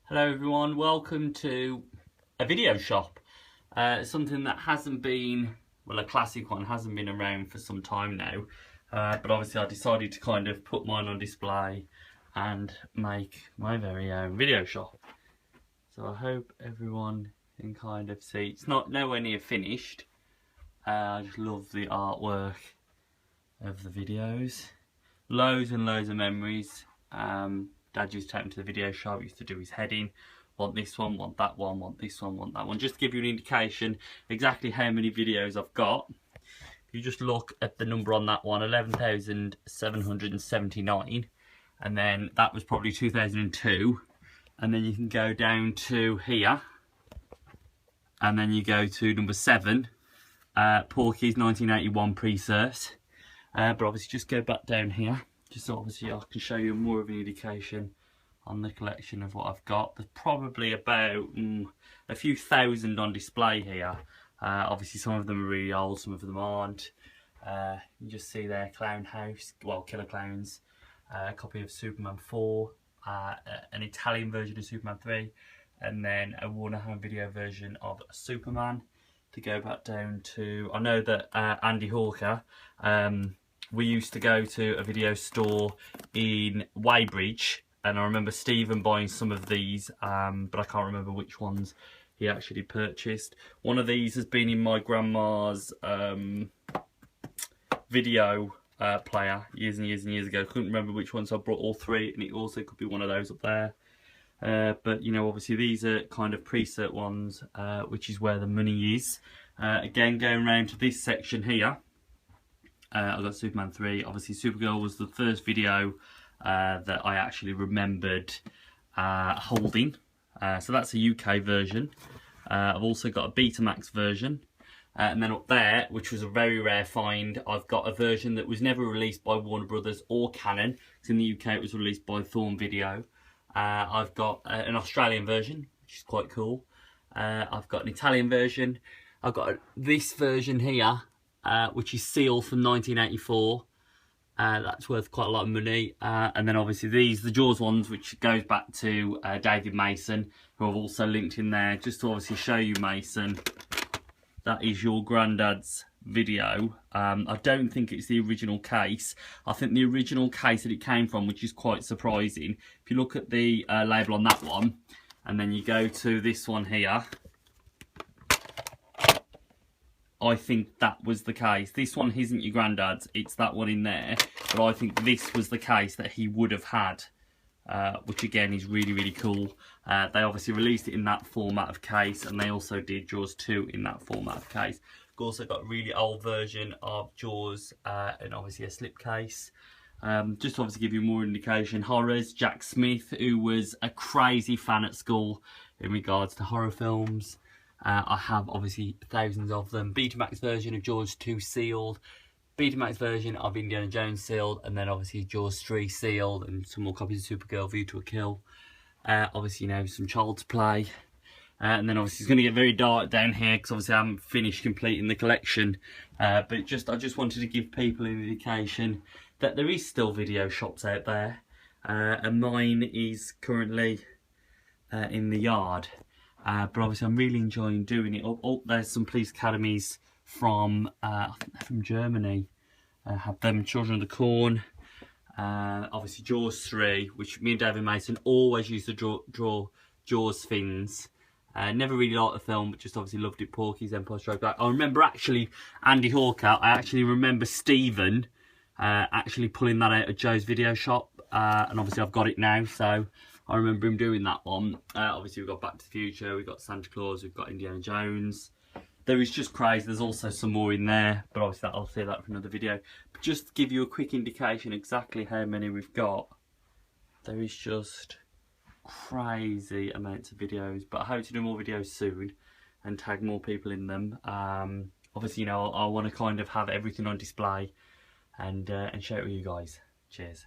Hello everyone, welcome to a video shop. Something that hasn't been, well, a classic one, hasn't been around for some time now. But obviously I decided to kind of put mine on display and make my very own video shop. So I hope everyone can kind of see. It's nowhere near finished. I just love the artwork of the videos. Loads and loads of memories. Dad used to take me to the video shop, used to do his heading. Want this one, want that one, want this one, want that one. Just to give you an indication exactly how many videos I've got. If you just look at the number on that one, 11,779. And then that was probably 2002. And then you can go down to here. And then you go to number 7. Porky's 1981 pre-cert. But obviously just go back down here. Just so obviously I can show you more of an indication on the collection of what I've got. There's probably about a few thousand on display here. Obviously some of them are really old, some of them aren't. You just see there Clown House, well, Killer Clowns, a copy of Superman 4, an Italian version of Superman 3, and then a Warner Home Video version of Superman. To go back down to, I know that Andy Hawker, we used to go to a video store in Weybridge, and I remember Stephen buying some of these, but I can't remember which ones he actually purchased. One of these has been in my grandma's video player years and years and years ago. Couldn't remember which one, so I brought all 3, and it also could be one of those up there. But you know, obviously these are kind of pre-cert ones, which is where the money is. Again, going around to this section here, I've got Superman 3. Obviously Supergirl was the first video that I actually remembered holding. So that's a UK version. I've also got a Betamax version. And then up there, which was a very rare find, I've got a version that was never released by Warner Brothers or Canon. So in the UK it was released by Thorn Video. I've got an Australian version, which is quite cool. I've got an Italian version. I've got this version here, which is sealed from 1984. That's worth quite a lot of money. And then obviously these, the Jaws ones, which goes back to David Mason, who I've also linked in there, just to obviously show you Mason. That is your granddad's video. I don't think it's the original case. I think the original case that it came from, which is quite surprising, if you look at the label on that one, and then you go to this one here, I think that was the case. This one isn't your granddad's, it's that one in there. But I think this was the case that he would have had, which again is really, really cool. They obviously released it in that format of case, and they also did Jaws 2 in that format of case. We've also got a really old version of Jaws, and obviously a slipcase. Just to obviously give you more indication, horrors, Jack Smith, who was a crazy fan at school in regards to horror films. I have obviously thousands of them. Betamax version of Jaws 2 sealed, Betamax version of Indiana Jones sealed, and then obviously Jaws 3 sealed, and some more copies of Supergirl, View to a Kill. Obviously, you know, some Child's Play. And then obviously it's going to get very dark down here because obviously I haven't finished completing the collection. But I just wanted to give people an indication that there is still video shops out there. And mine is currently in the yard. But obviously I'm really enjoying doing it. Oh, there's some police academies from, I think they're from Germany. Have them, Children of the Corn. Obviously Jaws 3, which me and David Mason always used to draw Jaws fins. Never really liked the film, but just obviously loved it. Porky's, Empire Strikes Back. I remember actually Andy Hawker. I actually remember Stephen actually pulling that out of Joe's video shop, and obviously I've got it now. So I remember him doing that one. Obviously we've got Back to the Future, we've got Santa Claus, we've got Indiana Jones. There is just crazy. There's also some more in there, but obviously I'll save that for another video. But just to give you a quick indication exactly how many we've got, there is just crazy amounts of videos. But I hope to do more videos soon and tag more people in them. Obviously, you know, I want to kind of have everything on display and share it with you guys. Cheers.